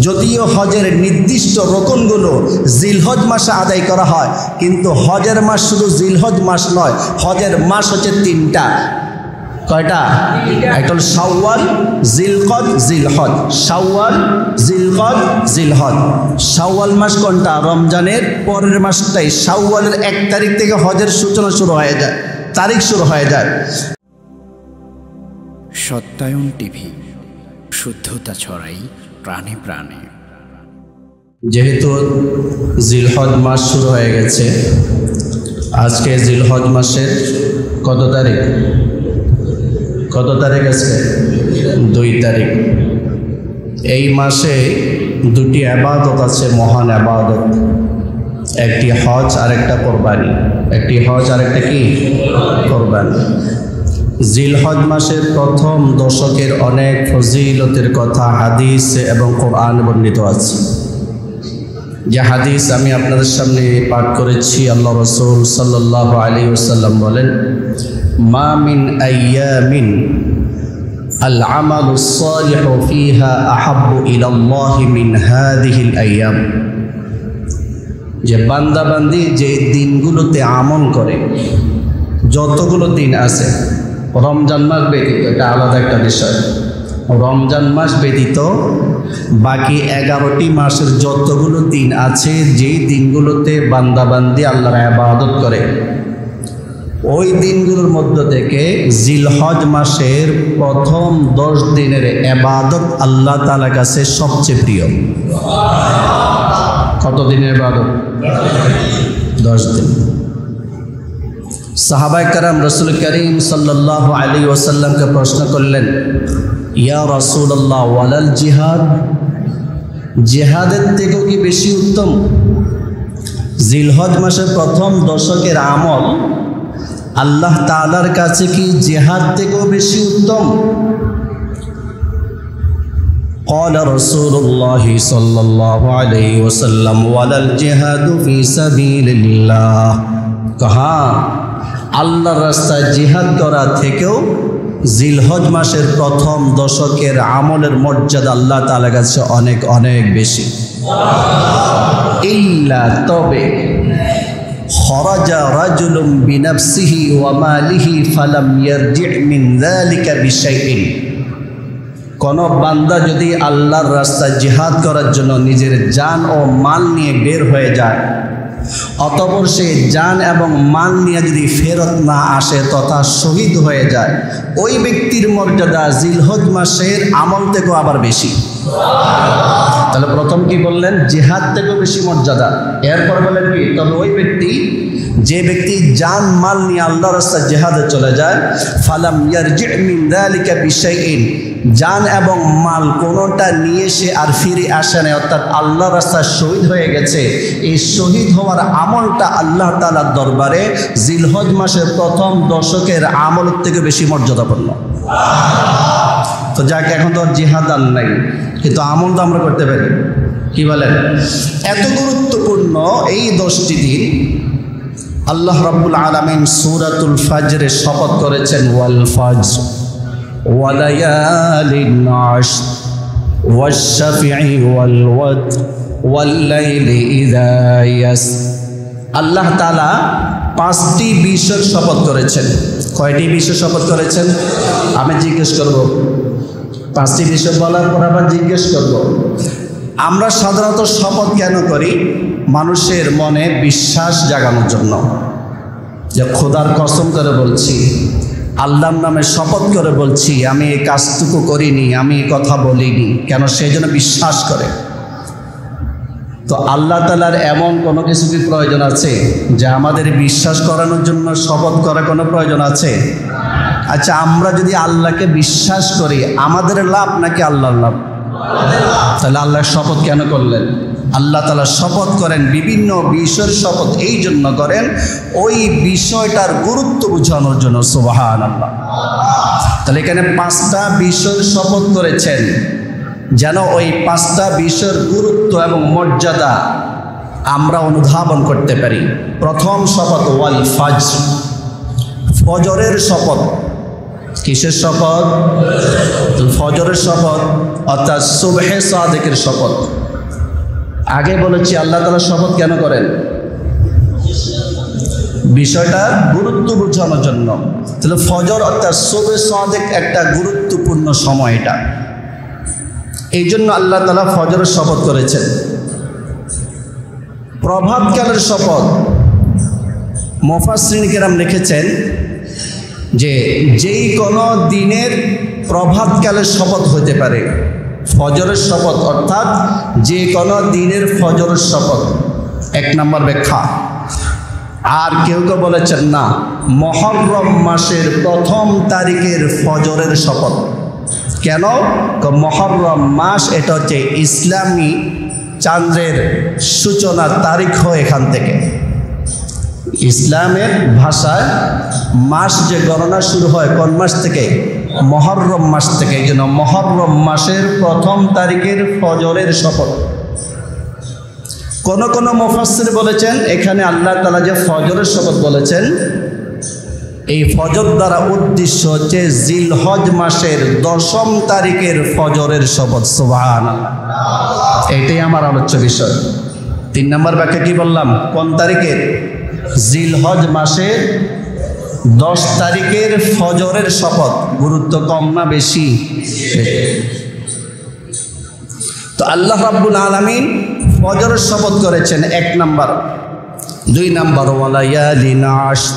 যদিও হজের নির্দিষ্ট রকমগুলো জিলহজ মাসে আদায় করা হয়, কিন্তু হজের মাস শুধু জিলহজ মাস নয়, হজের মাস হচ্ছে তিনটা। কয়টা? একটা হলো শাওয়াল, জিলকদ, জিলহজ। শাওয়াল, জিলকদ, জিলহজ। শাওয়াল মাস কোনটা? রমজানের পরের মাসটাই। শাওয়ালের 1 তারিখ থেকে হজের সূচনা শুরু হয়ে যায়, তারিখ শুরু হয়ে যায়। সত্যায়ন টিভি, শুদ্ধতা ছড়াই প্রাণে প্রাণে। যেহেতু জিলহজ মাস শুরু হয়ে গেছে, আজকে জিলহজ মাসের কত তারিখ? কত তারিখ আছে? 2 তারিখ। এই মাসে 2টি ইবাদত আছে, মহান ইবাদত। একটি হজ আর একটা কোরবানি। একটি হজ আর একটা কি? কোরবানি। জিলহজ মাসের প্রথম দশকের অনেক ফজিলতের কথা হাদিস এবং কোরআন বর্ণিত আছে। যে হাদিস আমি আপনাদের সামনে পাঠ করেছি, আল্লাহ রাসূল সাল্লাল্লাহু আলাইহি ওয়াসাল্লাম বলেন, মা মিন আইয়ামিন আল আমালুস সালিহু ফিহা আহাব্বু ইলাল্লাহি মিন হাযিহিল আইয়াম। যে বান্দাবান্দি যে দিনগুলোতে আমল করে, যতগুলো দিন আছে, রমজান মাস ব্যতীত, এটা আলাদা একটা বিষয়, রমজান মাস ব্যতীত বাকি 11টি মাসের যতগুলো দিন আছে, যেই দিনগুলোতে বান্দাবান্দি আল্লাহর ইবাদত করে, ওই দিনগুলোর মধ্য থেকে জিলহজ মাসের প্রথম 10 দিনের ইবাদত আল্লাহ তাআলার কাছে সবচেয়ে প্রিয়। কত দিনের ইবাদত? 10 দিন। সাহাবায়ে কেরাম রাসূল করিম সাল্লাল্লাহু আলাইহি ওয়াসাল্লামকে প্রশ্ন করলেন, ইয়া রাসূলুল্লাহ ওয়ালাল জিহাদ, জিহাদের থেকেও কি বেশি উত্তম? জিলহজ মাসের প্রথম দশকের আমল আল্লাহ তাআলার কাছে কি জিহাদ থেকেও বেশি উত্তম? قال رسول الله صلى الله عليه وسلم ولا الجهاد في سبيل الله। কহা আল্লাহর রাস্তায় জিহাদ করা থেকেও জিলহজ মাসের প্রথম দশকের আমলের মর্যাদা আল্লাহ তাআলার কাছে অনেক অনেক বেশি। ইল্লা, তবে, খরাজা রাজুলুম বিনাফসিহি ওয়া মালিহি ফালাম ইয়ারজি' মিন যালিকা বিশাইইন। কোন বান্দা যদি আল্লাহর রাস্তায় জিহাদ করার জন্য নিজের জান ও মাল নিয়ে বের হয়ে যায়, অতঃপর সে জান এবং মাল নিয়ে যদি ফেরত না আসে তথা শহীদ হয়ে যায়, ওই ব্যক্তির মর্যাদা জিলহজ মাসের আমল থেকেও আবার বেশি। তাহলে প্রথম কি বললেন? জিহাদ থেকেও বেশি মর্যাদা। এরপর বলেন কি? তবে ওই ব্যক্তি, যে ব্যক্তি জান মাল নিয়ে আল্লাহর রাস্তায় জিহাদে চলে যায়, ফালাম ইয়ারজি' মিন যালিকা বিশাইইন, জান এবং মাল কোনোটা নিয়ে সে আর ফিরে আসে না, অর্থাৎ আল্লাহর রাস্তায় শহীদ হয়ে গেছে, এই শহীদ হওয়ার আমলটা আল্লাহ তাআলার দরবারে জিলহজ মাসের প্রথম দশকের আমলের থেকে বেশি মর্যাদাপূর্ণ। তো যাক, এখন তো জিহাদ আর নাই, কিন্তু আমল তো আমরা করতে পারি। কি বলেন? এত গুরুত্বপূর্ণ এই 10টি দিন আল্লাহ রাব্বুল আলামিন সূরাতুল ফাজরে শপথ করেছেন, ওয়াল ফাজর ওয়া লায়ালিন আশর ওয়াশ শাফিঈ ওয়াল ওয়াতর ওয়াল লাইলি ইযা ইয়াস। আল্লাহ তাআলা 5টি বিষয়ের শপথ করেছেন। কয়টি বিষয় শপথ করেছেন? আমি জিজ্ঞেস করব। 5টি বিষয় বলার পর আবার জিজ্ঞেস করব। আমরা সাধারণত শপথ কেন করি? মানুষের মনে বিশ্বাস জাগানোর জন্য, যে খোদার কসম করে বলছি, আল্লাহর নামে শপথ করে বলছি, আমি এই কাজটুকু করিনি, আমি এই কথা বলিনি, কেন? সেই জন্য বিশ্বাস করে। তো আল্লাহ তাআলার এমন কোনো কিছু কি প্রয়োজন আছে যে আমাদের বিশ্বাস করানোর জন্য শপথ করার কোনো প্রয়োজন আছে? আচ্ছা, আমরা যদি আল্লাহকে বিশ্বাস করি, আমাদের লাভ নাকি আল্লাহর লাভ? তাহলে আল্লাহ শপথ কেন করলেন? আল্লাহ তাআলা শপথ করেন, বিভিন্ন বিষয়ের শপথ এই জন্য করেন, ওই বিষয়টার গুরুত্ব বোঝানোর জন্য। সুবহানাল্লাহ। তাহলে এখানে 5টা বিষয়ের শপথ করেছেন, যেন ওই 5টা বিষয়ের গুরুত্ব এবং মর্যাদা আমরা অনুধাবন করতে পারি। প্রথম শপথ ওয়াল ফাজর, ফজরের শপথ। কিসের শপথ? ফজরের শপথ। অর্থাৎ সুবহে সাদিকের শপথ। আগে বলেছি আল্লাহ তাআলা শপথ কেন করেন, বিষয়টা গুরুত্ব বোঝানোর জন্য। তাহলে ফজর অর্থাৎ সুবহে সাদিক একটা গুরুত্বপূর্ণ সময়, এটা এই জন্য আল্লাহ তাআলা ফজরের শপথ করেছেন। প্রভাতকালের শপথ, মুফাসসিরিন কেরাম লিখেছেন যে যেই কোনো দিনের প্রভাতকালের শপথ হতে পারে, ফজরের শপথ অর্থাৎ যে কোনো দিনের ফজরের শপথ, এক নম্বর ব্যাখ্যা। আর কেউ কেউ বলেছেন না, মুহররম মাসের প্রথম তারিখের ফজরের শপথ। কেন? মুহররম মাস এটা হচ্ছে ইসলামী চাঁদের সূচনার তারিখ হয় এখান থেকে। ইসলামের ভাষায় মাস যে গণনা শুরু হয় কোন মাস থেকে? মুহররম মাস থেকে। এই জন্য মুহররম মাসের প্রথম তারিখের ফজরের শপথ। কোন কোন মুফাসসির বলেছেন এখানে আল্লাহ তাআলা যে ফজরের শপথ বলেছেন, এই ফজর দ্বারা উদ্দেশ্য হচ্ছে জিলহজ মাসের 10ম তারিখের ফজরের শপথ। সুবহানাল্লাহ, এটাই আমার আলোচ্য বিষয়। 3 নম্বর ব্যাখ্যা কি বললাম? কোন তারিখের? জিলহজ মাসের 10 তারিখের ফজরের শপথ। গুরুত্ব কম না বেশি? তো আল্লাহ রাব্বুল আলামিন ফজরের শপথ করেছেন 1 নম্বর। 2 নম্বর ওয়ালায়ালিন আশর,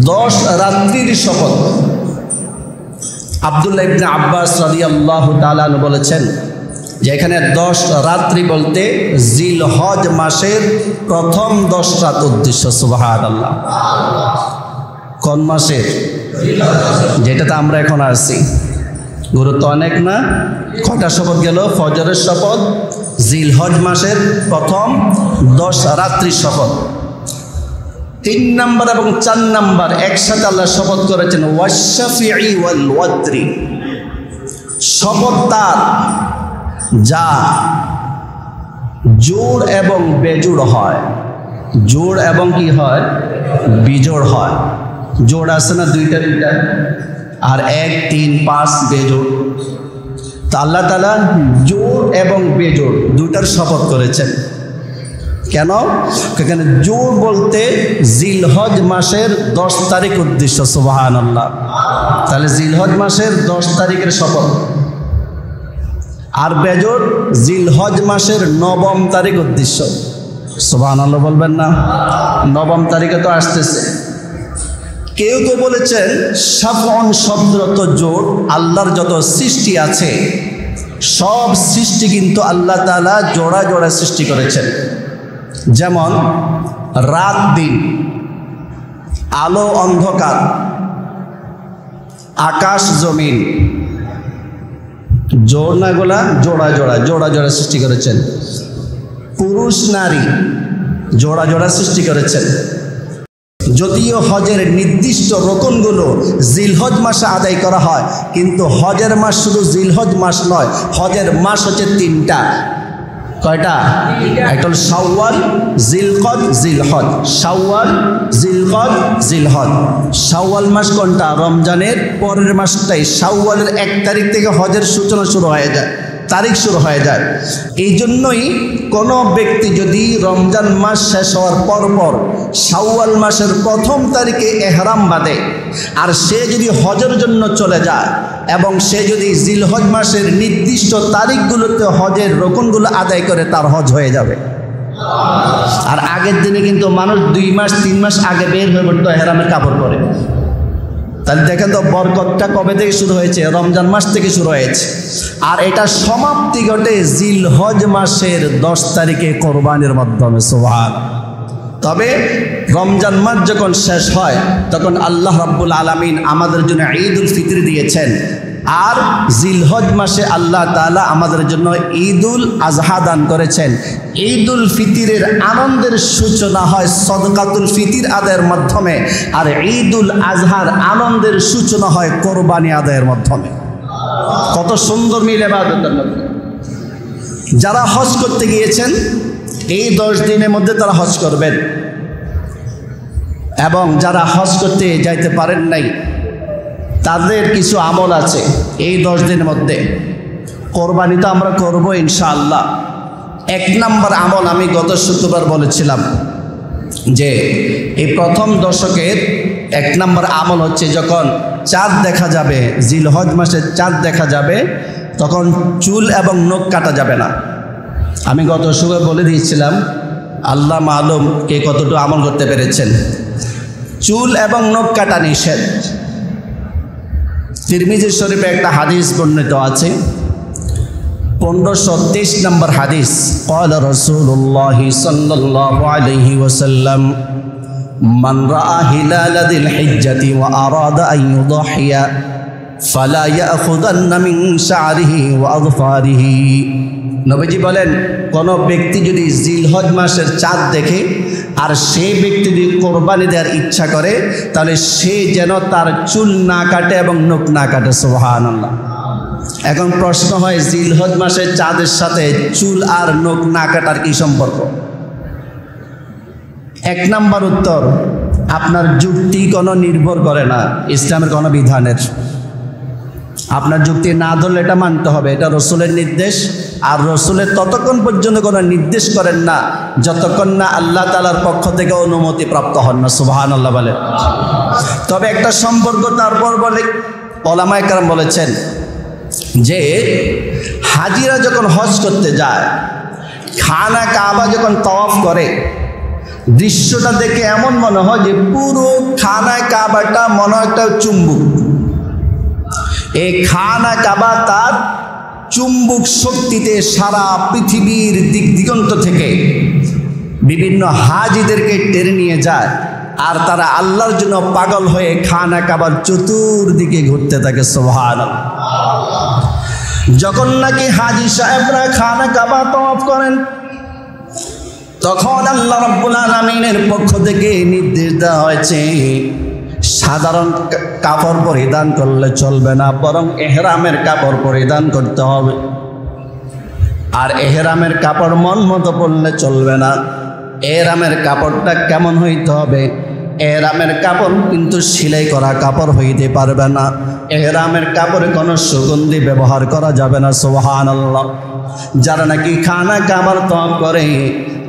10 রাত্রির শপথ। আব্দুল্লাহ ইবনে আব্বাস রাদিয়াল্লাহু তাআলা বলেছেন যে এখানে 10 রাত্রি বলতে জিলহজ মাসের প্রথম 10 রাত উদ্দেশ্য। সুবহানাল্লাহ। কোন মাসের? যেটাতে আমরা এখন আছি। গুরুত্ব অনেক না? কয়টা শপথ গেল? ফজরের শপথ, জিলহজ মাসের প্রথম 10 রাত্রির শপথ। 3 নম্বর এবং 4 নম্বর একসাথে আল্লাহ শপথ করেছেন ওয়াশ-শাফিঈ ওয়াল ওয়াতরি। শপথ তার যা জোড় এবং বেজোড় হয়। জোড় এবং কি হয়? বিজোড় হয়। জোড় আছে না দুইটা, আর 1, 3, 5 বেজোড়। তো আল্লাহ তাআলা জোড় এবং বেজোড় দুইটার শপথ করেছেন। কেন? এখানে জোড় বলতে জিলহজ মাসের 10 তারিখ উদ্দেশ্য। সুবহানাল্লাহ। তাহলে জিলহজ মাসের 10 তারিখের শপথ। আর বেজোড় জিলহজ মাসের 9ম তারিখ উদ্দেশ্য। সুবহানাল্লাহ বলবেন না? 9ম তারিখে তো আসতেছে। কেউ কেউ বলেছেন শাফউন শব্দত জোড়, আল্লাহর যত সৃষ্টি আছে সব সৃষ্টি কিন্তু আল্লাহ তাআলা জোড়া জোড়া সৃষ্টি করেছেন। যেমন রাত দিন, আলো অন্ধকার, আকাশ জমিন, জোড় না গোলা, জোড়া জোড়া জোড়া জোড়া সৃষ্টি করেছেন। পুরুষ নারী জোড়া জোড়া সৃষ্টি করেছেন। যদিও হজের নির্দিষ্ট রকমগুলো জিলহজ মাসে আদায় করা হয়, কিন্তু হজের মাস শুধু জিলহজ মাস নয়, হজের মাস হচ্ছে 3টা। কয়টা? একটা হল শাওয়াল, জিলকদ, জিলহজ। শাওয়াল, জিলকদ, জিলহজ। শাওয়াল মাস কোনটা? রমজানের পরের মাসটাই। শাওয়ালের 1 তারিখ থেকে হজের সূচনা শুরু হয়ে যায়, তারিখ শুরু হয়ে যায়। এই জন্যই কোনো ব্যক্তি যদি রমজান মাস শেষ হওয়ার পর শাওয়াল মাসের 1ম তারিখে এহরাম বাঁধে, আর সে যদি হজের জন্য চলে যায় এবং সে যদি জিলহজ মাসের নির্দিষ্ট তারিখগুলোতে হজের রকমগুলো আদায় করে, তার হজ হয়ে যাবে। আর আগের দিনে কিন্তু মানুষ 2 মাস 3 মাস আগে বের হয়ে পড়তো এহরামের কাপড় পরে। তাহলে দেখেন তো বরকতটা কবে থেকে শুরু হয়েছে? রমজান মাস থেকে শুরু হয়েছে। আর এটা সমাপ্তি ঘটে জিলহজ মাসের 10 তারিখে কোরবানির মাধ্যমে। সুবহানাল্লাহ। তবে রমজান মাস যখন শেষ হয় তখন আল্লাহ রাব্বুল আলামিন আমাদের জন্য ঈদুল ফিতর দিয়েছেন। আর জিলহজ মাসে আল্লাহ তাআলা আমাদের জন্য ঈদুল আজহা দান করেছেন। ঈদুল ফিতরের আনন্দের সূচনা হয় সদকাতুল ফিতর আদায়ের মাধ্যমে, আর ঈদুল আজহার আনন্দের সূচনা হয় কোরবানি আদায়ের মাধ্যমে। কত সুন্দর মিল ইবাদতের মধ্যে। যারা হজ করতে গিয়েছেন এই 10 দিনের মধ্যে তারা হজ করবেন, এবং যারা হজ করতে যাইতে পারেন নাই তাদের কিছু আমল আছে এই 10 দিনের মধ্যে। কোরবানি তো আমরা করব ইনশাআল্লাহ। এক নাম্বার আমল আমি গত শুক্রবার বলেছিলাম যে এই প্রথম দশকের এক নাম্বার আমল হচ্ছে যখন চাঁদ দেখা যাবে, জিলহজ মাসের চাঁদ দেখা যাবে, তখন চুল এবং নখ কাটা যাবে না। আমি গত শুক্রবার বলে দিয়েছিলাম, আল্লাহ মালুম কে কতটুকু আমল করতে পেরেছেন। চুল এবং নখ কাটা নিষেধ। তিরমিজি শরীফে একটা হাদিস বর্ণিত আছে, 1523 নম্বর হাদিস। قال رسول الله صلى الله عليه وسلم من رأى هلال ذي الحجة وأراد أن يضحي فلا يأخذن من شعره وأظفاره। নবীজি বলেন, কোন ব্যক্তি যদি জিলহজ মাসের চাঁদ দেখে আর সেই ব্যক্তি যদি কোরবানি দেওয়ার ইচ্ছা করে, তাহলে সে যেন তার চুল না কাটে এবং নখ না কাটে। সুবহানাল্লাহ। এখন প্রশ্ন হয়, জিলহজ মাসের চাঁদের সাথে চুল আর নখ না কাটার কি সম্পর্ক? এক নাম্বার উত্তর, আপনার যুক্তি কোনো নির্ভর করে না ইসলামের কোনো বিধানের। আপনার যুক্তি না ধরলে এটা মানতে হবে, এটা রসুলের নির্দেশ। আর রসুলের ততক্ষণ পর্যন্ত কোনো নির্দেশ করেন না যতক্ষণ না আল্লাহ তাআলার পক্ষ থেকে অনুমতি প্রাপ্ত হন না। সুবহানাল্লাহ বলে। তবে একটা সম্পর্ক তারপর বলে, ওলামায়ে কেরাম বলেছেন যে হাজিরা যখন হজ করতে যায়, খানা কাবা যখন তওয়াফ করে, দৃশ্যটা দেখে এমন মনে হয় যে পুরো খানা কাবাটা মনে হয় একটা চুম্বক। এই খানা কাবা তার চুম্বক শক্তিতে সারা পৃথিবীর দিক দিগন্ত থেকে বিভিন্ন হাজিদেরকে টেনে নিয়ে যায়, আর তারা আল্লাহর জন্য পাগল হয়ে খানা কাবার চতুর্দিকে ঘুরতে থাকে। সুবহানাল্লাহ। যখন নাকি হাজি সাহেবরা খানা কাবা তওয়াফ করেন, তখন আল্লাহ রাব্বুল আলামিনের পক্ষ থেকে নির্দেশ দেওয়া হয়েছে, সাধারণ কাপড় পরিধান করলে চলবে না, বরং এহরামের কাপড় পরিধান করতে হবে। আর এহরামের কাপড় মন মতো পরলে চলবে না। এহরামের কাপড়টা কেমন হইতে হবে? এহরামের কাপড় কিন্তু সেলাই করা কাপড় হইতে পারবে না। এহরামের কাপড়ে কোনো সুগন্ধি ব্যবহার করা যাবে না। সুবহানাল্লাহ। যারা নাকি খানা কাবার তওয়াফ করে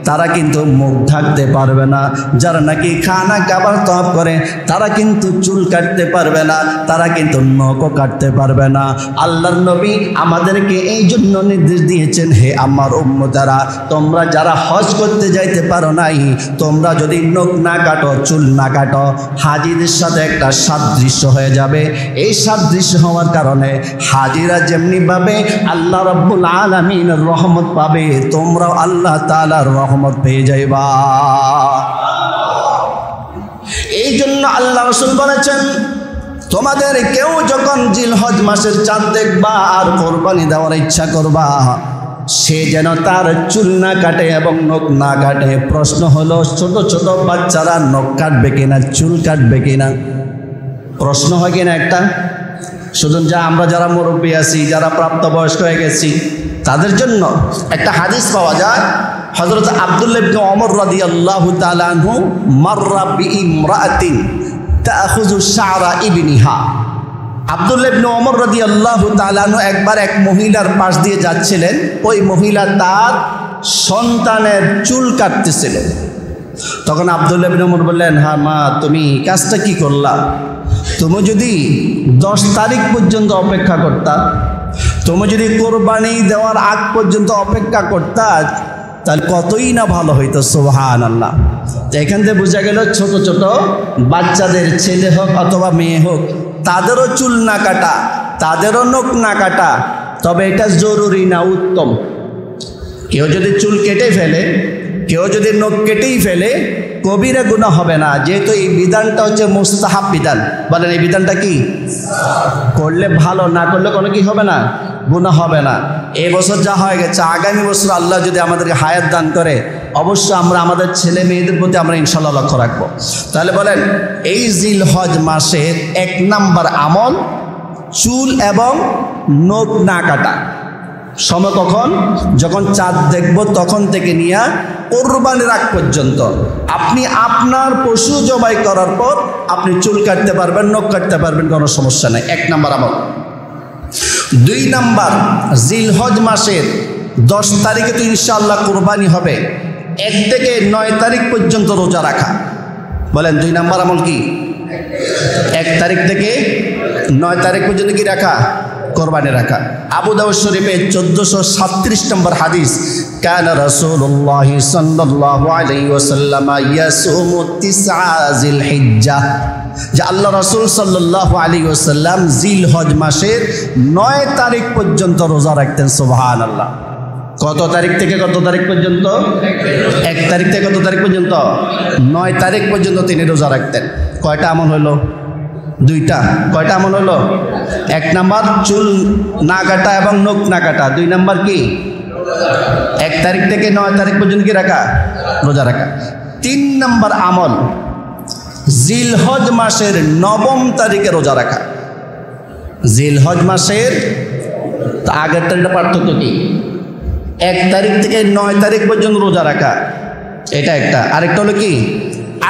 তারা কিন্তু মুখ ঢাকতে পারবে না। যারা নাকি খানা কাবার তওয়াফ করে তারা কিন্তু চুল কাটতে পারবে না, তারা কিন্তু নখও কাটতে পারবে না। আল্লাহর নবী আমাদেরকে এই জন্য নির্দেশ দিয়েছেন, হে আমার উম্মতেরা, তোমরা যারা হজ করতে যাইতে পারো নাই, তোমরা যদি নখ না কাটো, চুল না কাটো, হাজিদের সাথে একটা সাদৃশ্য হয়ে যাবে। এই সাদৃশ্য হওয়ার কারণে হাজিরা যেমনিভাবে আল্লাহ রাব্বুল আলামিনের রহমত পাবে, তোমরাও আল্লাহ তাআলার রহমত পেয়ে যাইবা। এই জন্য আল্লাহ রাসূল বলেছেন, তোমাদের কেউ যখন জিলহজ মাসের চাঁদ দেখবা আর কোরবানি দেওয়ার ইচ্ছা করবা, সে যেন তার চুল না কাটে এবং নখ না কাটে। প্রশ্ন হলো, ছোট ছোট বাচ্চারা নখ কাটবে কিনা, চুল কাটবে কিনা? প্রশ্ন হয় কিনা একটা? শুধু আমরা যারা মুরব্বী আছি, যারা প্রাপ্তবয়স্ক হয়ে গেছি, তাদের জন্য একটা হাদিস পাওয়া যায়। হযরত আব্দুল্লাহ ইবনে ওমর রাদিয়াল্লাহু তাআলা আনহু মাররা বিইমরাআতিন তাআখুযু শা'রা ইবনিহা। আব্দুল্লাহ ইবনে ওমর রাদিয়াল্লাহু তাআলা আনহু একবার এক মহিলার পাশ দিয়ে যাচ্ছিলেন। ওই মহিলা তার সন্তানের চুল কাটতেছিল। তখন আব্দুল্লাহ ইবনে ওমর বললেন, হ্যাঁ মা, তুমি কাজটা কি করলা? তুমি যদি 10 তারিখ পর্যন্ত অপেক্ষা করতা, তুমি যদি কোরবানি দেওয়ার আগ পর্যন্ত অপেক্ষা করতা, তাহলে কতই না ভালো হইতো। সুবহানাল্লাহ। এখান থেকে বোঝা গেল, ছোট ছোট বাচ্চাদের, ছেলে হোক অথবা মেয়ে হোক, তাদেরও চুল না কাটা, তাদেরও নখ না কাটা। তবে এটা জরুরি না, উত্তম। কেউ যদি চুল কেটে ফেলে, কেউ যদি নখ কেটেই ফেলে, কবিরা গুনাহ হবে না, যেহেতু এই বিধানটা হচ্ছে মুস্তাহাব বিধান। বলেন, এই বিধানটা কি? করলে ভালো, না করলে কোনো কি হবে না, গুনাহ হবে না। এই বছর যা হয়ে গেছে, আগামী বছর আল্লাহ যদি আমাদেরকে হায়াত দান করে, অবশ্যই আমরা আমাদের ছেলে মেয়েদের প্রতি আমরা ইনশাআল্লাহ লক্ষ্য রাখবো। তাহলে বলেন, এই জিলহজ মাসের 1 নাম্বার আমল চুল এবং নখ না কাটা। সময় কখন? যখন চাঁদ দেখব তখন থেকে নিয়ে কোরবানির আগ পর্যন্ত আপনি আপনার পশু জবাই করার পর আপনি চুল কাটতে পারবেন, নখ কাটতে পারবেন, কোনো সমস্যা নেই। 1 নাম্বার আমল। 2 নাম্বার, জিলহজ মাসের 10 তারিখে তো ইনশাআল্লাহ কুরবানি হবে, 1 থেকে 9 তারিখ পর্যন্ত রোজা রাখা। বলেন 2 নাম্বার আমল কি? 1 তারিখ থেকে 9 তারিখ পর্যন্ত কি রাখা? কোরবানি রাখা। আবু দাউদ শরীফে 1437 নম্বর হাদিস, কানা রাসূলুল্লাহ সাল্লাল্লাহু আলাইহি ওয়াসাল্লাম ইয়াসুমু 9 জিলহিজ্জাহ, যে আল্লাহ রাসূল সাল্লাল্লাহু আলাইহি ওয়াসাল্লাম জিলহজ মাসের 9 তারিখ পর্যন্ত রোজা রাখতেন। সুবহানাল্লাহ। কত তারিখ থেকে কত তারিখ পর্যন্ত? 1 তারিখ থেকে কত তারিখ পর্যন্ত? 9 তারিখ পর্যন্ত তিনি রোজা রাখতেন। কয়টা আমল হলো? 2টা। কয়টা আমল হলো? 1 নাম্বার চুল না কাটা এবং নখ না কাটা। 2 নাম্বার কি? 1 তারিখ থেকে 9 তারিখ পর্যন্ত কি রাখা? রোজা রাখা। 3 নাম্বার আমল, জিলহজ মাসের 9ম তারিখে রোজা রাখা। জিলহজ মাসের আগের তারিখটা পার্থক্য কি? 1 তারিখ থেকে 9 তারিখ পর্যন্ত রোজা রাখা, এটা একটা। আরেকটা হলো কি,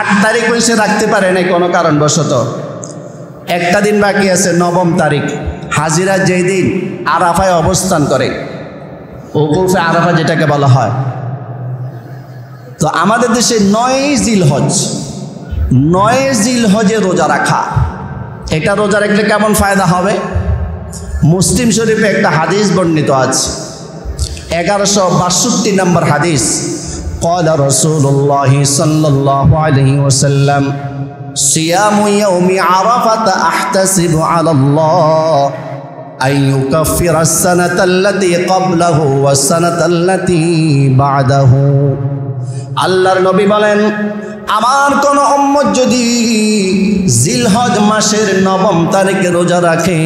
8 তারিখ সে রাখতে পারে না কোনো কারণবশত, একটা দিন বাকি আছে 9ম তারিখ, হাজিরা যেই দিন আরাফায় অবস্থান করে, ওকুফে আরাফা যেটাকে বলা হয়। তো আমাদের দেশে 9 জিলহজে রোজা রাখা, এটা রোজা রাখলে কেমন ফায়দা হবে? মুসলিম শরীফে একটা হাদিস বর্ণিত আছে, 1162 নম্বর হাদিস, ক্বালা রাসূলুল্লাহ সাল্লাল্লাহু আলাইহি ওয়াসাল্লাম সিয়ামু ইয়াউমি আরাফাতা আহতাসিবু আলাল্লাহ আন ইউকাফিরা আস-সানাতা আল্লাতী ক্বাবলাহু ওয়াস-সানাতা আল্লাতী বা'দাহু। আল্লাহর নবী বলেন, আমার কোন উম্মত যদি জিলহজ মাসের 9ম তারিখে রোজা রাখে,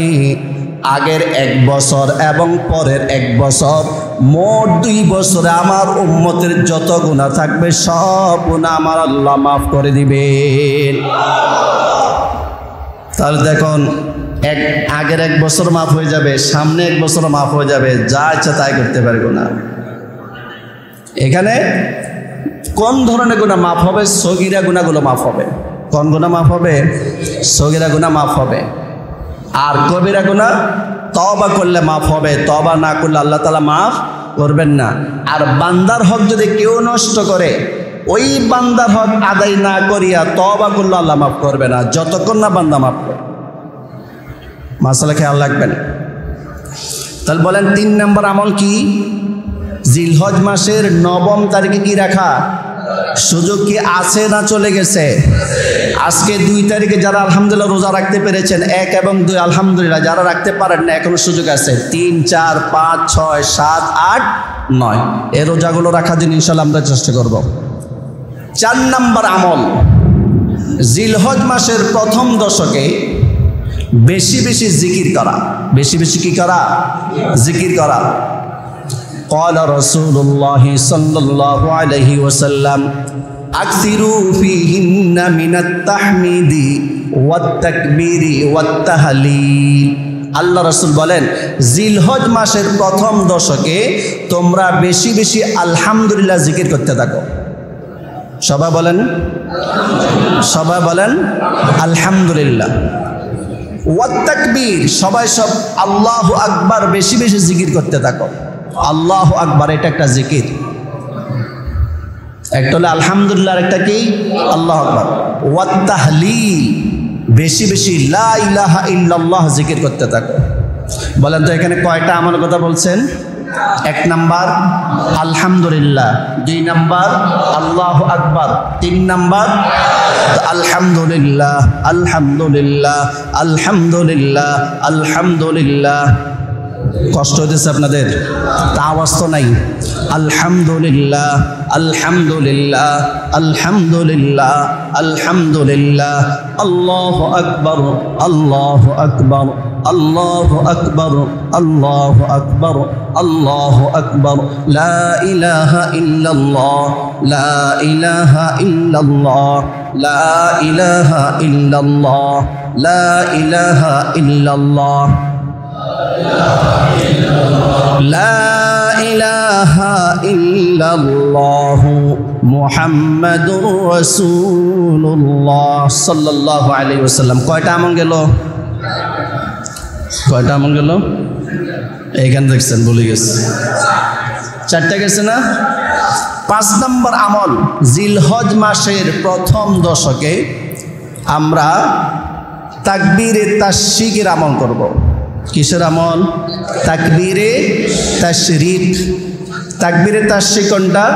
আগের 1 বছর এবং পরের 1 বছর, মোট 2 বছরে আমার উম্মতের যত গুনাহ থাকবে সব গুনাহ আমার আল্লাহ মাফ করে দিবেন। তাহলে দেখুন, আগের 1 বছর মাফ হয়ে যাবে, সামনে 1 বছর মাফ হয়ে যাবে, যা ইচ্ছা তাই করতে পারবো না। এখানে কোন ধরনের গুনাহ মাফ হবে? সগীরা গুনাহগুলো মাফ হবে। কোন গুনাহ মাফ হবে? সগীরা গুনাহ মাফ হবে। আর কবিরা গুনাহ তওবা করলে মাফ হবে, তওবা না করলে আল্লাহ তাআলা মাফ করবেন না। আর বান্দার হক যদি কেউ নষ্ট করে, ওই বান্দার হক আদায় না করিয়া তওবা করলে আল্লাহ মাফ করবে না, যতক্ষণ না বান্দা মাফ করে। মাসালা খেয়াল রাখবেন। তাহলে বলেন 3 নম্বর আমল কি? জিলহজ মাসের 9ম তারিখে কি রাখা? সুযোগ কি আছে না চলে গেছে? আজকে 2 তারিখে যারা আলহামদুলিল্লাহ রোজা রাখতে পেরেছেন, 1 এবং 2 আলহামদুলিল্লাহ, যারা রাখতে পারেন না এখনো সুযোগ আছে। 3, 4, 5, 6, 7, 8, 9 এই রোজাগুলো রাখার জন্য ইনশাআল্লাহ আমরা চেষ্টা করব। 4 নম্বর আমল, জিলহজ মাসের 1ম দশকে বেশি বেশি জিকির করা। বেশি বেশি কি করা? জিকির করা। قال رسول الله صلى الله عليه وسلم أكثروا فيهن من التحميد والتكبير والتهليل। আল্লাহ রাসূল বলেন, জিলহজ মাসের 1ম দশকে তোমরা বেশি বেশি আলহামদুলিল্লাহ জিকির করতে থাকো। সবাই বলেন, সবাই বলেন আলহামদুলিল্লাহ। ওয়াত তাকবীর, সবাই সব আল্লাহু আকবার বেশি বেশি জিকির করতে থাকো। আল্লাহু আকবার এটা একটা জিকির। একটা হলো আলহামদুলিল্লাহ, একটা কি? আল্লাহু আকবার। ওয়াত তাহলিল, বেশি বেশি লা ইলাহা ইল্লাল্লাহ জিকির করতে থাকো। বলেন তো এখানে কয়টা আমল কথা বলছেন? 1 নাম্বার আলহামদুলিল্লাহ, 2 নাম্বার আল্লাহু আকবার, 3 নাম্বার আলহামদুলিল্লাহ আলহামদুলিল্লাহ আলহামদুলিল্লাহ আলহামদুলিল্লাহ। কষ্ট হতেছে আপনাদের? তা আওয়াজ তো নাই। আলহামদুলিল্লাহ আলহামদুলিল্লাহ আলহামদুলিল্লাহ আলহামদুলিল্লাহ। আল্লাহু আকবার আল্লাহু আকবার আল্লাহু আকবার আল্লাহু আকবার আল্লাহু আকবার। লা ইলাহা ইল্লাল্লাহ লা ইলাহা ইল্লাল্লাহ লা ইলাহা ইল্লাল্লাহ লা ইলাহা ইল্লাল্লাহ লা ইলাহা ইল্লাল্লাহু মুহাম্মাদুর রাসূলুল্লাহ সাল্লাল্লাহু আলাইহি ওয়াসাল্লাম। কয়টা আমল গেল? কয়টা আমল গেল? এইখানে দেখছেন বলে গেছে, 4টা গেছে না। 5 নম্বর আমল, জিলহজ মাসের প্রথম দশকে আমরা তাকবীরে তাশরিকের আমল করব। কিসের আমল? তাকবীরে তাশরিক। তাকবীরে তাশরিক কোনটা?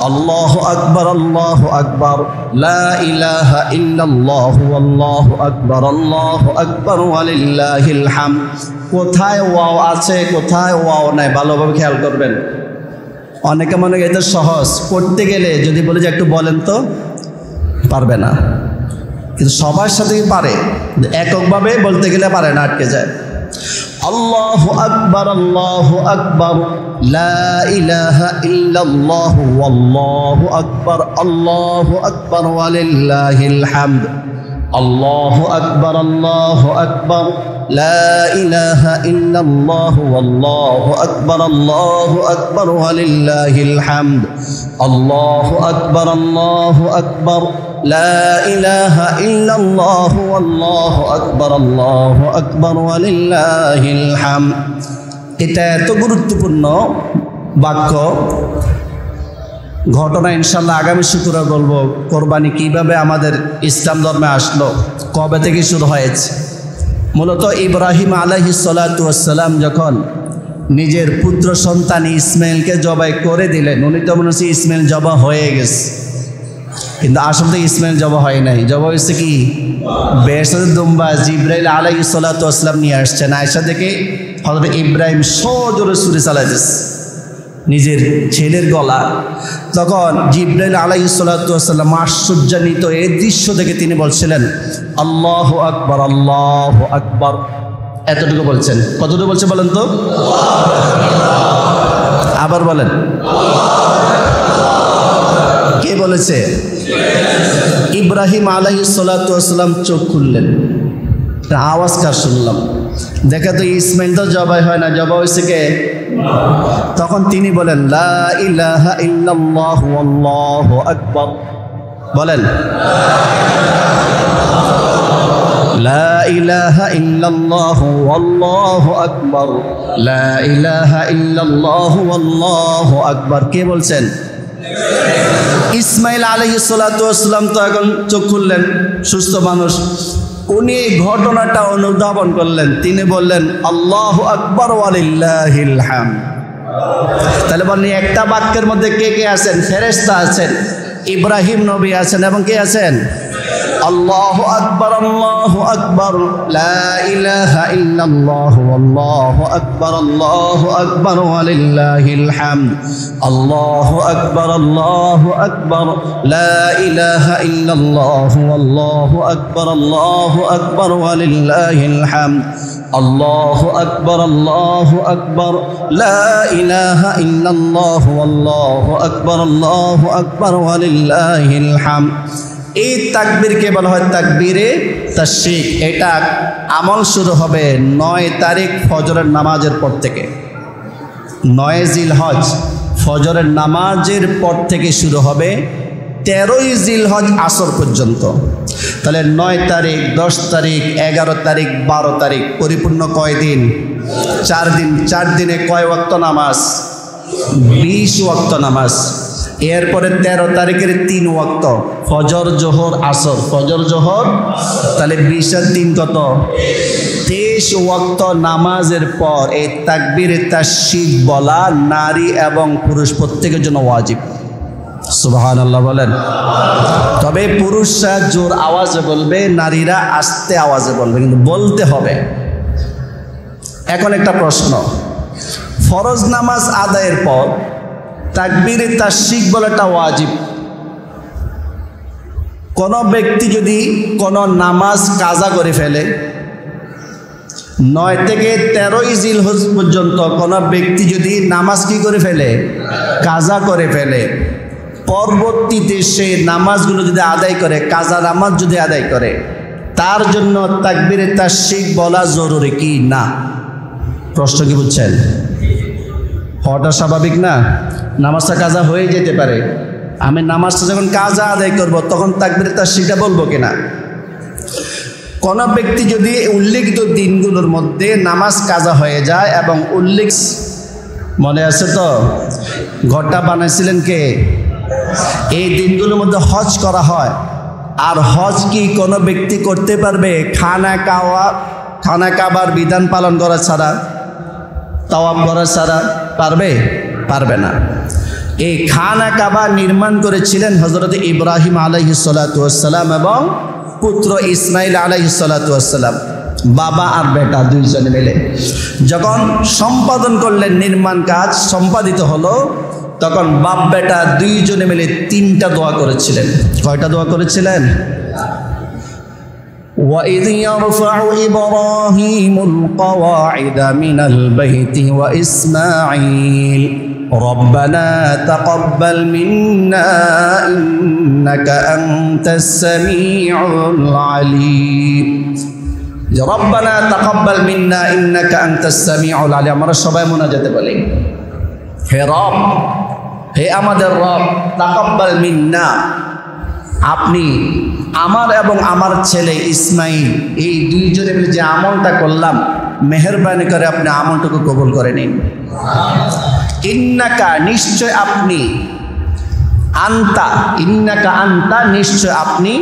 আল্লাহু আকবার, আল্লাহু আকবার, লা ইলাহা ইল্লাল্লাহু, আল্লাহু আকবার ওয়ালিল্লাহিল হামদ। কোথায় ওয়াও আছে, কোথায় ওয়াও নাই, ভালোভাবে খেয়াল করবেন। অনেকে মনে হয় এটা সহজ, করতে গেলে যদি বলে যে একটু বলেন তো, পারবে না। কিন্তু সবার সাথেই পারে, এককভাবে বলতে গেলে পারে না, আটকে যায়। আল্লাহু আকবার, আল্লাহু আকবার, লা ইলাহা ইল্লাল্লাহু, আল্লাহু আকবার ওয়ালিল্লাহিল হামদ। আল্লাহু আকবার, আল্লাহু আকবার, লা ইলাহা ইল্লাল্লাহু, আল্লাহু আকবার ওয়ালিল্লাহিল হামদ। আল্লাহু আকবার, আল্লাহু আকবার, লা ইলাহা ইল্লাল্লাহু, আল্লাহু আকবার ওয়ালিল্লাহিল হামদ। এটা এত গুরুত্বপূর্ণ বাক্য, ঘটনা ইনশাল্লাহ আগামী শুক্রবার বলবো। কোরবানি কিভাবে আমাদের ইসলাম ধর্মে আসলো, কবে থেকে শুরু হয়েছে। মূলত ইব্রাহিম আলাইহিস সালাতু ওয়াস সালাম যখন নিজের পুত্র সন্তান ইসমাইলকে জবাই করে দিলেন, উনি তো মনে হচ্ছে ইসমাইল জবা হয়ে গেছে, কিন্তু আসলে ইসমাইল জবা হয় নাই। জবা হয়েছে কি? বেহেশতের দুম্বা জিবরাইল আলাইহিস সালাতু ওয়াস সালাম নিয়ে আসছেন। আয়েশা থেকে হযরত ইব্রাহিম সজোরে ছুরি চালাইতেছে নিজের ছেলের গলা। তখন জিবরাইল আলাইহিস সালাতু ওয়াস সালাম আশ্চর্যান্বিত এই দৃশ্য দেখে তিনি বলছিলেন আল্লাহু আকবার, আল্লাহু আকবার। এতটুকু বলছেন। কতটুকু বলছে বলেন তো? আবার বলেন। কে বলেছে? ইব্রাহিম আলাইহিস সালাতু ওয়াস সালাম চোখ খুললেন, আওয়াজ কার শুনলাম? দেখা তো ইসমাইল তো জবাই হয় না, জবাই হয়েছে কে? তখন তিনি বলেন লা ইলাহা ইল্লাল্লাহু, আল্লাহু আকবার। বলেন লা ইলাহা ইল্লাল্লাহু, আল্লাহু আকবার, লা ইলাহা ইল্লাল্লাহু, আল্লাহু আকবার। কে বলছেন? ইসমাইল আলাইহিস সালাতু ওয়াস সালাম তো এখন চোখ খুললেন, সুস্থ মানুষ। উনি এই ঘটনাটা অনুধাবন করলেন, তিনি বললেন আল্লাহু আকবার ওয়ালিল্লাহিল হামদ। তাহলে বলেন একটা বাক্যের মধ্যে কে কে আছেন? ফেরেশতা আছেন, ইব্রাহিম নবী আছেন, এবং কে আছেন? আল্লাহু আকবার, আল্লাহু আকবার, লা ইলাহা ইল্লাল্লাহু, আল্লাহু আকবার ওয়ালিল্লাহিল হামদ। আল্লাহু আকবার, আল্লাহু আকবার, লা ইলাহা ইল্লাল্লাহু, আল্লাহু আকবার ওয়ালিল্লাহিল হামদ। আল্লাহু আকবার, আল্লাহু আকবার, লা ইলাহা ইল্লাল্লাহু, আল্লাহু আকবার ওয়ালিল্লাহিল হামদ। এই তাকবীরকে বলা হয় তাকবীরে তাশরিক। এটা আমল শুরু হবে 9 তারিখ ফজরের নামাজের পর থেকে। 9 জিলহজ ফজরের নামাজের পর থেকে শুরু হবে 13ই জিলহজ আসর পর্যন্ত। তাহলে 9 তারিখ, 10 তারিখ, 11 তারিখ, 12 তারিখ, পরিপূর্ণ কয় দিন? 4 দিন। 4 দিনে কয় ওয়াক্ত নামাজ? 20 ওয়াক্ত নামাজ। এরপরে 13 তারিখের 3 ওয়াক্ত, ফজর, জোহর, আসর। ফজর, জোহর, তাহলে 20 আর 3 কত? 23 ওয়াক্ত নামাজের পর এই তাকবীরে তাশরিক বলা নারী এবং পুরুষ প্রত্যেকের জন্য ওয়াজিব। সুবহানাল্লাহ বলেন। তবে পুরুষরা জোর আওয়াজে বলবে, নারীরা আস্তে আওয়াজে বলবে, কিন্তু বলতে হবে। এখন একটা প্রশ্ন, ফরজ নামাজ আদায়ের পর তাকবীরে তাশরিক বলাটা ওয়াজিব। কোন ব্যক্তি যদি কোন নামাজ কাজা করে ফেলে, 9 থেকে 13ই জিলহজ পর্যন্ত কোন ব্যক্তি যদি নামাজ কি করে ফেলে? কাজা করে ফেলে, পরবর্তীতে সে নামাজগুলো যদি আদায় করে, কাজা নামাজ যদি আদায় করে, তার জন্য তাকবীরে তাশরিক বলা জরুরি কি না? প্রশ্ন কি বুঝছেন? হওয়াটা স্বাভাবিক না? নামাজটা কাজা হয়ে যেতে পারে, আমি নামাজটা যখন কাজা আদায় করব তখন তাকবীরে তাশরিকটা বলবো কিনা? কোন ব্যক্তি যদি উল্লেখিত দিনগুলোর মধ্যে নামাজ কাজা হয়ে যায় এবং মনে আছে তো ঘরটা বানাইছিলেন কে? এই দিনগুলোর মধ্যে হজ করা হয়। আর হজ কি কোনো ব্যক্তি করতে পারবে খানা কাবার বিধান পালন করা ছাড়া, তাওয়াফ করা ছাড়া? পারবে না। এই খানা কাবা নির্মাণ করেছিলেন হযরত ইব্রাহিম আলাইহিস সালাতু ওয়াস সালাম এবং পুত্র ইসমাইল আলাইহিস সালাতু ওয়াস সালাম, বাবা আর বেটা দুইজনে মিলে যখন সম্পাদন করলেন, নির্মাণ কাজ সম্পাদিত হলো, তখন বাপ বেটা দুইজনে মিলে 3টা দোয়া করেছিলেন। কয়টা দোয়া করেছিলেন? وَإِذْ يَرْفَعُ إِبْرَاهِيمُ الْقَوَاعِدَ مِنَ الْبَيْتِ وَإِسْمَاعِيلُ رَبَّنَا تَقَبَّلْ مِنَّا إِنَّكَ أَنْتَ السَّمِيعُ الْعَلِيمُ। রব্বানা তাকাব্বাল মিন্না ইন্নাকা আনতাস সামিউল আলিম। আমরা সবাই মুনাজাতে বলি, হে রব, হে আমাদের রব, তাকাব্বাল মিন্না, আপনি আমার এবং আমার ছেলে ইসমাইল এই দুইজনে মিলে যে আমলটা করলাম, মেহেরবানি করে আপনি আমলটুকু কবুল করে নিন। ইন্নাকা, নিশ্চয় আপনি, আন্তা, ইন্নাকা আন্তা, নিশ্চয় আপনি,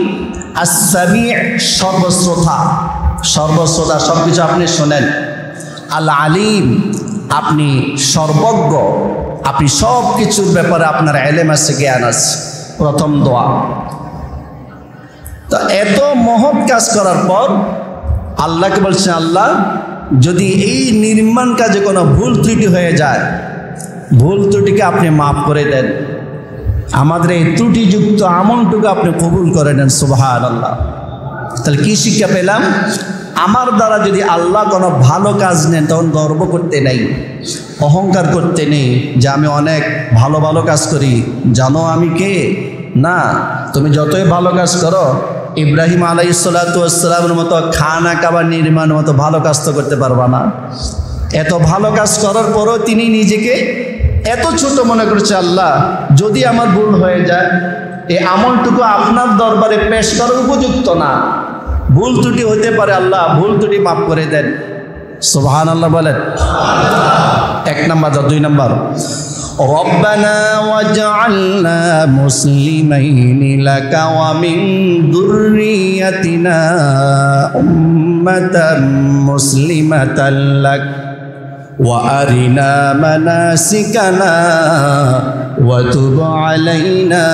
আস-সামি', সর্বশ্রোতা, সবকিছু আপনি শোনেন, আল আলিম, আপনি সর্বজ্ঞ, আপনি সব কিছুর ব্যাপারে আপনার ইলম আছে, জ্ঞান আছে। প্রথম দোয়া। তো এত মহৎ কাজ করার পর আল্লাহকে বলছেন, আল্লাহ যদি এই নির্মাণ কাজে কোনো ভুল ত্রুটি হয়ে যায়, ভুল ত্রুটিকে আপনি মাফ করে দেন, আমাদের এই ত্রুটিযুক্ত আমলটুকু আপনি কবুল করে নেন। সুবহানাল্লাহ। তাহলে কি শিক্ষা পেলাম? আমার দ্বারা যদি আল্লাহ কোনো ভালো কাজ নেন, তখন গর্ব করতে নেই, অহংকার করতে নেই যে আমি অনেক ভালো ভালো কাজ করি, জানো আমি কে। না, তুমি যতই ভালো কাজ করো, ইব্রাহিম আলাইহিস সালাতু ওয়াস সালামের মতো খানা কাবা নির্মাণের মতো ভালো কাজ তো করতে পারবা না। এত ভালো কাজ করার পরও তিনি নিজেকে এত ছোট মনে করছে, আল্লাহ যদি আমার ভুল হয়ে যায়, এই আমলটুকু আপনার দরবারে পেশ করার উপযুক্ত না, ভুল ত্রুটি হতে পারে, আল্লাহ ভুল ত্রুটি মাফ করে দেন। সুবহানাল্লাহ বলেন। 1 নাম্বার। 2 নাম্বার, রব্বানা ওয়াজআলনা মুসলিমাইনি লাকা ওয়া মিন যুররিয়াতিনা উম্মাতান মুসলিমাতান লাক ওয়া আরিনা মানাসিকানা ওয়া তুব আলাইনা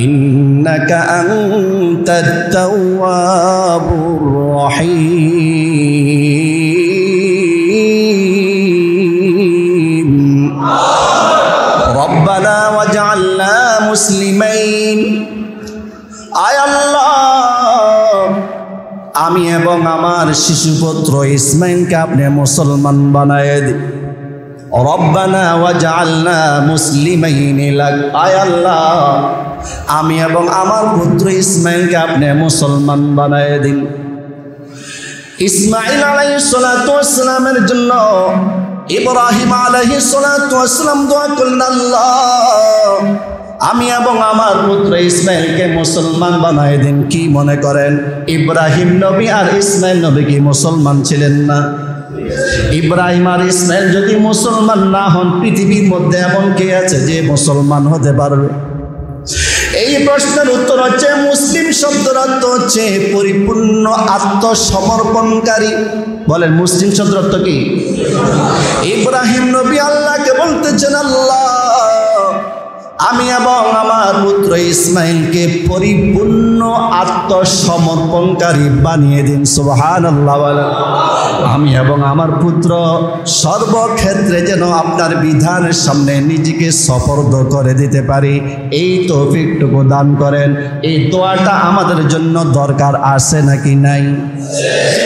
ইন্নাকা আনতাত তাওয়াবুর রহিম। রব্বানা ওয়াজআলনা মুসলিমাইন, আয় আল্লাহ আমি এবং আমার শিশুপুত্র ইসমাইলকে আপনি মুসলমান বানায় দিন। রব্বানা ওয়াজআলনা মুসলিমাইন লাক, আয় আল্লাহ আমি এবং আমার পুত্র ইসমাইলকে আপনি মুসলমান বানায় দিন। ইসমাইল আলাইহিস সালাতু ওয়াস সালামের জন্য ইব্রাহিম আলাইহিস সালাতু ওয়াস সালাম দোয়া করলেন, আল্লাহ আমি এবং আমার পুত্র ইসমাইলকে মুসলমান বানায় দিন। কি মনে করেন ইব্রাহিম নবী আর ইসমাইল নবী কি মুসলমান ছিলেন না? ইব্রাহিম আর ইসমাইল যদি মুসলমান না হন, পৃথিবীর মধ্যে এমন কে আছে যে মুসলমান হতে পারবে? এই প্রশ্নের উত্তর হচ্ছে, মুসলিম শব্দের অর্থ হচ্ছে পরিপূর্ণ আত্মসমর্পণকারী। বলেন মুসলিম শব্দের অর্থ কি? ইব্রাহিম নবী আল্লাহকে বলতেছেন, আল্লাহ আমি এবং আমার পুত্র ইসমাইলকে পরিপূর্ণ আত্মসমর্পণকারী বানিয়ে দিন। সুবহানাল্লাহ। আমি এবং আমার পুত্র সর্বক্ষেত্রে যেন আপনার বিধানের সামনে নিজেকে সপর্দ করে দিতে পারি, এই তৌফিকটুকু দান করেন। এই দোয়াটা আমাদের জন্য দরকার আছে নাকি নাই?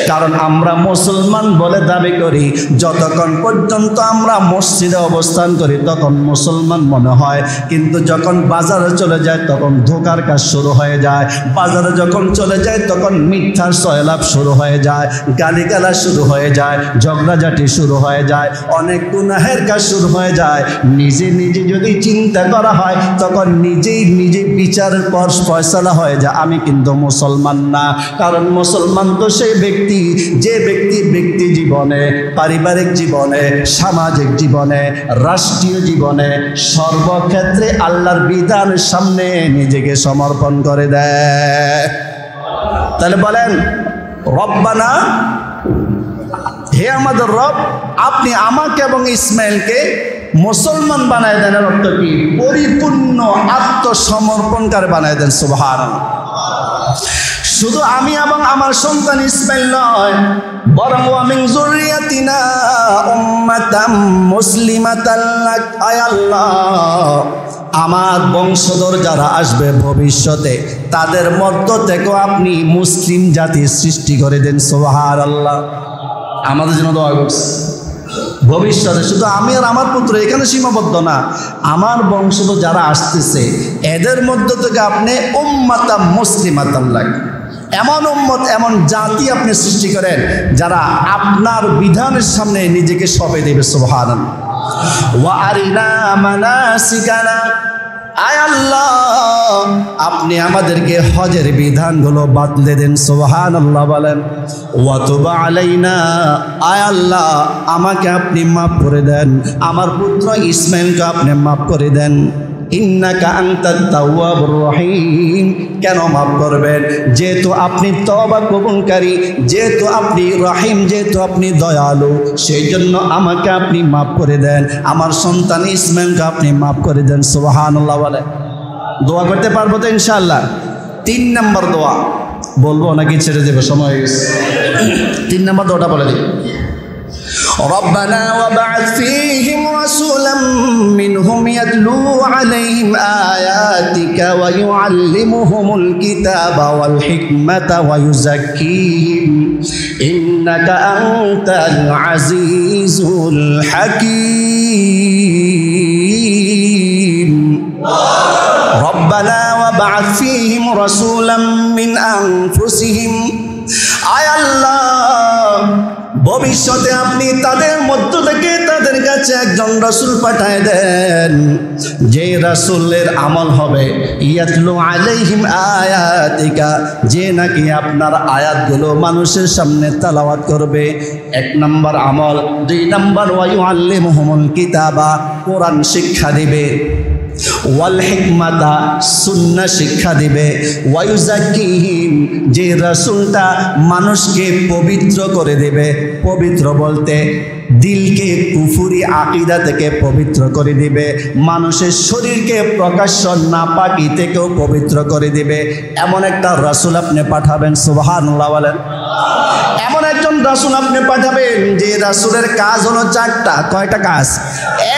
কারণ আমরা মুসলমান বলে দাবি করি, যতক্ষণ পর্যন্ত আমরা মসজিদে অবস্থান করি তখন মুসলমান মনে হয়, কিন্তু যখন বাজারে চলে যায় তখন ধোকার কাজ শুরু হয়ে যায়, বাজারে যখন চলে যায় তখন মিথ্যার সয়লাভ শুরু হয়ে যায়, গালিগালাজ শুরু হয়ে যায়, ঝগড়াঝাটি শুরু হয়ে যায়, অনেক গুনাহের কাজ শুরু হয়ে যায়। নিজে নিজে যদি চিন্তা করা হয় তখন নিজেই নিজে বিচারের পর ফয়সালা হয়ে যায়, আমি কিন্তু মুসলমান না। কারণ মুসলমান তো সেই ব্যক্তি যে ব্যক্তি ব্যক্তি জীবনে, পারিবারিক জীবনে, সামাজিক জীবনে, রাষ্ট্রীয় জীবনে সর্বক্ষেত্রে আল্লাহর বিধানের সামনে নিজেকে সমর্পণ করে দেয়। তাহলে বলেন রব্বানা, হে আমাদের রব, আপনি আমাকে এবং ইসমাইলকে মুসলমান বানায় দেন। এর অর্থ কি? পরিপূর্ণ আত্মসমর্পণকারী বানায় দেন। সুবহানাল্লাহ। শুধু আমি এবং আমার সন্তান ইসমাইল নয়, বরং ওয়া মিন যুররিয়াতিনা উম্মাতাম মুসলিমাতাল লাক, আয় আল্লাহ, আমার বংশধর যারা আসবে ভবিষ্যতে তাদের মধ্য থেকেও আপনি মুসলিম জাতি সৃষ্টি করে দেন। সুবহানাল্লাহ। আমাদের জন্য দোয়া করছে। ভবিষ্যতে শুধু আমি আর আমার পুত্র এখানে সীমাবদ্ধ না, আমার বংশধর যারা আসতেছে এদের মধ্য থেকে আপনি উম্মাতাম মুসলিমাতাল লাক, এমন উম্মত, এমন জাতি আপনি সৃষ্টি করেন যারা আপনার বিধানের সামনে নিজেকে সঁপে দেবে। সুবহানাল্লাহ। ওয়া আরিনা মানাসিকানা, আয় আল্লাহ, আপনি আমাদেরকে হজের বিধানগুলো বাতলে দেন। সুবহানাল্লাহ বলেন। ওয়া তুব আলাইনা, আয় আল্লাহ, আমাকে আপনি মাফ করে দেন, আমার পুত্র ইসমাইলকে আপনি মাফ করে দেন। ইন্নাকা আনতাত তাওয়াবুর রহিম, কেন মাফ করবেন? যেহেতু আপনি তওবা কবুলকারী, যেহেতু আপনি রহিম, যেহেতু আপনি দয়ালু, সেই জন্য আমাকে আপনি মাফ করে দেন, আমার সন্তান ইসমাইলকে আপনি মাফ করে দেন। সুবহানাল্লাহ বলে। দোয়া করতে পারবো তো ইনশাআল্লাহ? 3 নম্বর দোয়া বলবো নাকি ছেড়ে দেবো? সময় হয়ে গেছে। 3 নম্বর দোয়াটা বলে দিই। ربنا وابعث فيهم رسولا منهم يتلو عليهم آياتك ويعلمهم الكتاب والحكمة ويزكيهم إنك أنت العزيز الحكيم ربنا وابعث فيهم رسولا من أنفسهم আয় আল্লাহ, ভবিষ্যতে আপনি তাদের মধ্য থেকে তাদের কাছে একজন রাসূল পাঠায় দেন, যে রাসূলের আমল হবে ইয়াতলু আলাইহিম আয়াতিকা, যে নাকি আপনার আয়াতগুলো মানুষের সামনে তেলাওয়াত করবে। 1 নম্বর আমল। 2 নম্বর ওয়া ইউআল্লিমুহুমুল কিতাবা, কোরআন শিক্ষা দিবে, ওয়াল হিকমাতা, সুন্নাহ শিক্ষা দিবে, ওয়া ইউযাক্কিহিম, যে রাসূলটা মানুষকে পবিত্র করে দেবে। পবিত্র বলতে দিলকে কুফরি আকীদা থেকে পবিত্র করে দিবে, মানুষের শরীরকে প্রকাশ্য নাপাকি থেকেও পবিত্র করে দিবে। এমন একটা রাসূল আপনি পাঠাবেন। সুবহানাল্লাহ বলেন। এমন একজন রাসূল আপনি পাঠাবেন যে রাসূলের কাজ হলো 4টা। কয়টা কাজ?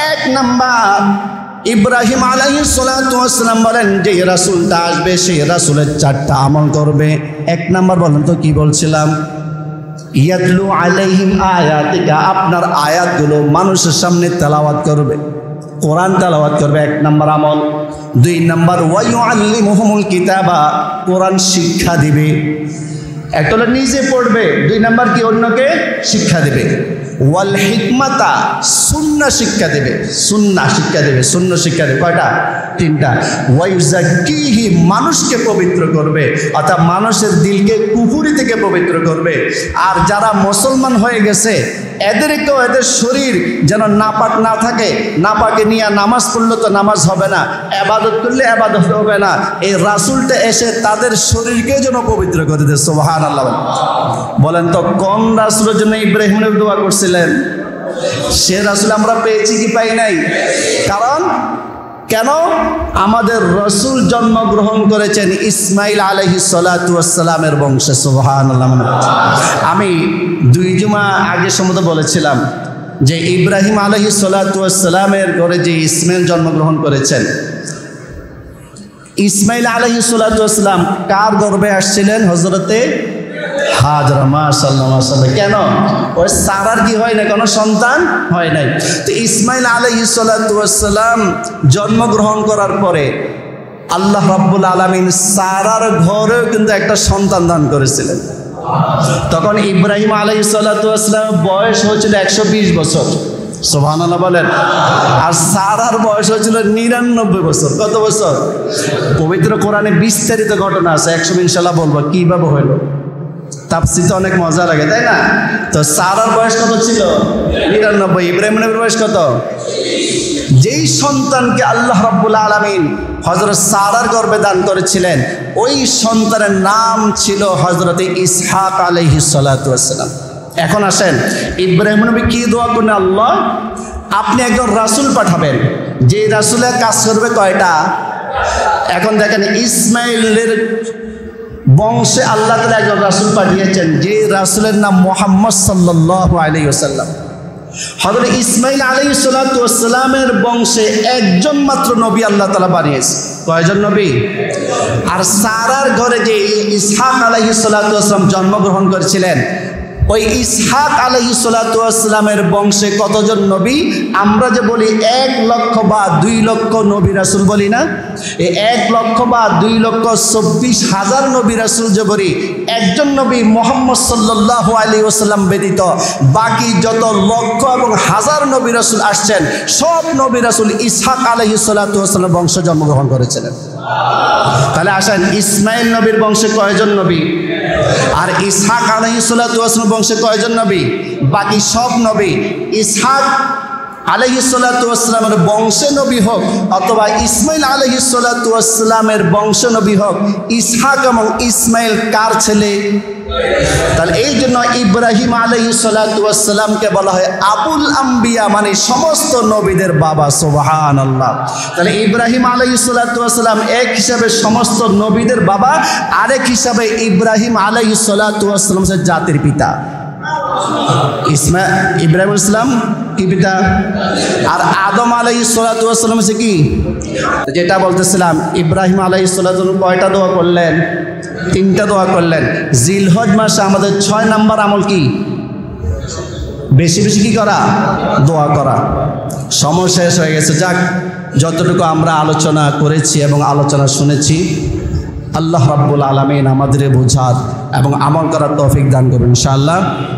1 নাম্বার, ইব্রাহিম আলাইহিস সালাতু ওয়াস সালাম বলেন যে রাসূলটা আসবে সেই রাসূলের 4টা আমল করবে। 1 নাম্বার বলেন তো কি বলছিলাম? ইয়াতলু আলাইহিম আয়াতিকা, আপনার আয়াতগুলো মানুষের সামনে তেলাওয়াত করবে, কোরআন তেলাওয়াত করবে। 1 নাম্বার আমল। 2 নাম্বার ওয়া ইউআল্লিমুহুমুল কিতাবা, কোরআন শিক্ষা দিবে। একটা হলো নিজে পড়বে, 2 নাম্বার কি অন্যকে শিক্ষা দেবে। ওয়াল হিকমাতা, সুন্নাহ শিক্ষা দেবে, সুন্নাহ শিক্ষা দেবে, সুন্নাহ শিক্ষা দেবে। কয়টা? 3টা। ওয়া ইউযাক্কিহি, মানুষকে পবিত্র করবে, অর্থাৎ মানুষের দিলকে কুফরি থেকে পবিত্র করবে। আর যারা মুসলমান হয়ে গেছে এদেরকেও এদের শরীর যেন নাপাক না থাকে, নাপাকে নিয়ে নামাজ পড়লে তো নামাজ হবে না, ইবাদত করলে ইবাদত হবে না, এই রাসূলটা এসে তাদের শরীরকে যেন পবিত্র করে দেয়। সুবহানাল্লাহ বলেন তো কোন রাসূলের জন্য ইব্রাহিম নবী দোয়া করছিলেন? সে রাসূল আমরা পেয়েছি কি পাই নাই? কারণ কেন? আমাদের রাসূল জন্মগ্রহণ করেছেন ইসমাইল আলাইহিস সালাতু ওয়াস সালামের বংশে। সুবহানাল্লাহ। আমি 2 জুমা আগে সম্ভবত বলেছিলাম যে ইব্রাহিম আলাইহিস সালাতু ওয়াস সালামের ঘরে যে ইসমাইল জন্মগ্রহণ করেছেন, ইসমাইল আলাইহিস সালাতু ওয়াস সালাম কার গর্ভে আসছিলেন? হযরতে হাজরা। মাশাআল্লাহ মাশাআল্লাহ। কেন? ওই সারার কি হয় না, কোনো সন্তান হয় নাই। তো ইসমাইল আলাইহিস সালাতু ওয়াস সালাম জন্মগ্রহণ করার পরে আল্লাহ রাব্বুল আলামিন সারার ঘরেও কিন্তু একটা সন্তান দান করেছিলেন। তখন ইব্রাহিম আলাইহিস সালাতু ওয়াস সালামের বয়স হয়েছিল 120 বছর, সুবহানাল্লাহ বলেন। আর সারার বয়স হয়েছিল 99 বছর। কত বছর? পবিত্র কোরআনে বিস্তারিত ঘটনা আছে, একসময় ইনশাআল্লাহ বলবো কিভাবে হলো। তাফসীরতে অনেক মজা লাগে, তাই না? তো সারার বয়স কত ছিল? 99। ইব্রাহিমের বয়স কত? যেই সন্তানকে আল্লাহ রাব্বুল আলামিন হযরত সারার গর্ভে দান করেছিলেন, ওই সন্তানের নাম ছিল হযরত ইসহাক আলাইহিস সালাতু ওয়াস সালাম। এখন আসেন, ইব্রাহিম নবী কি দোয়া করেন? আল্লাহ, আপনি একজন রাসূল পাঠাবেন, যে রাসূলের কাজ করবে কয়টা? এখন দেখেন, ইসমাইলের বংশে আল্লাহ তাআলা একজন রাসূল পাঠিয়েছেন, যে রাসূলের নাম মুহাম্মদ সাল্লাল্লাহু আলাইহি ওয়াসাল্লাম। হযরত ইসমাইল আলাইহিস সালাতু ওয়াস সালামের বংশে একজন মাত্র নবী আল্লাহ তাআলা বানিয়েছে। কয়জন নবী? আর সারার ঘরে যে ইসহাক আলাইহিস সালাতু ওয়াস সালাম জন্মগ্রহণ করেছিলেন, ওই ইসহাক আলাইহিস সালাতু ওয়াস সালামের বংশে কতজন নবী? আমরা যে বলি 1 লক্ষ বা 2 লক্ষ নবী রাসূল বলি না, এই 1 লক্ষ বা 2 লক্ষ 24,000 নবী রাসূল যে বলি, একজন নবী মুহাম্মদ সাল্লাল্লাহু আলাইহি ওয়াসাল্লাম ব্যতীত বাকি যত লক্ষ এবং হাজার নবী রাসূল আসছেন, সব নবী রাসূল ইসহাক আলাইহিস সালাতু ওয়াস সালামের বংশে জন্মগ্রহণ করেছিলেন। তাহলে আসেন, ইসমাইল নবীর বংশে কয়জন নবী? আর ইসহাক আলাইহিস সালাতু ওয়াস সালামের বংশে কয়জন নবী? বাকি সব নবী। ইসহাক আলাইহিস সালাতু ওয়াস সালামের বংশে নবী হোক অথবা ইসমাইল আলাইহিস সালাতু ওয়াস সালামের বংশে নবী হোক, ইসহাক এবং ইসমাইল কার ছেলে? তাহলে এই জন্য ইব্রাহিম আলাইহিস সালাতু ওয়াস সালামকে বলা হয় আবুল আম্বিয়া, মানে সমস্ত নবীদের বাবা। সুবহানাল্লাহ। তাহলে ইব্রাহিম আলাইহিস সালাতু ওয়াস সালাম এক হিসাবে সমস্ত নবীদের বাবা, আরেক হিসাবে ইব্রাহিম আলাইহিস সালাতু ওয়াস সালাম জাতির পিতা। ইব্রাহিম ইসলাম কি পিতা? আর আদম আলাইহিস সালাতু ওয়াস সালাম হচ্ছে কি? যেটা বলতেছিলাম, ইব্রাহিম আলাইহিস সালাতু ওয়াস সালাম কয়টা দোয়া করলেন? 3টা দোয়া করলেন। জিলহজ মাসে আমাদের 6 নাম্বার আমল কি? বেশি বেশি কি করা? দোয়া করা। সময় শেষ হয়ে গেছে। যাক, যতটুকু আমরা আলোচনা করেছি এবং আলোচনা শুনেছি, আল্লাহ রাব্বুল আলামিন আমাদের বোঝার এবং আমল করার তৌফিক দান করুন ইনশাআল্লাহ।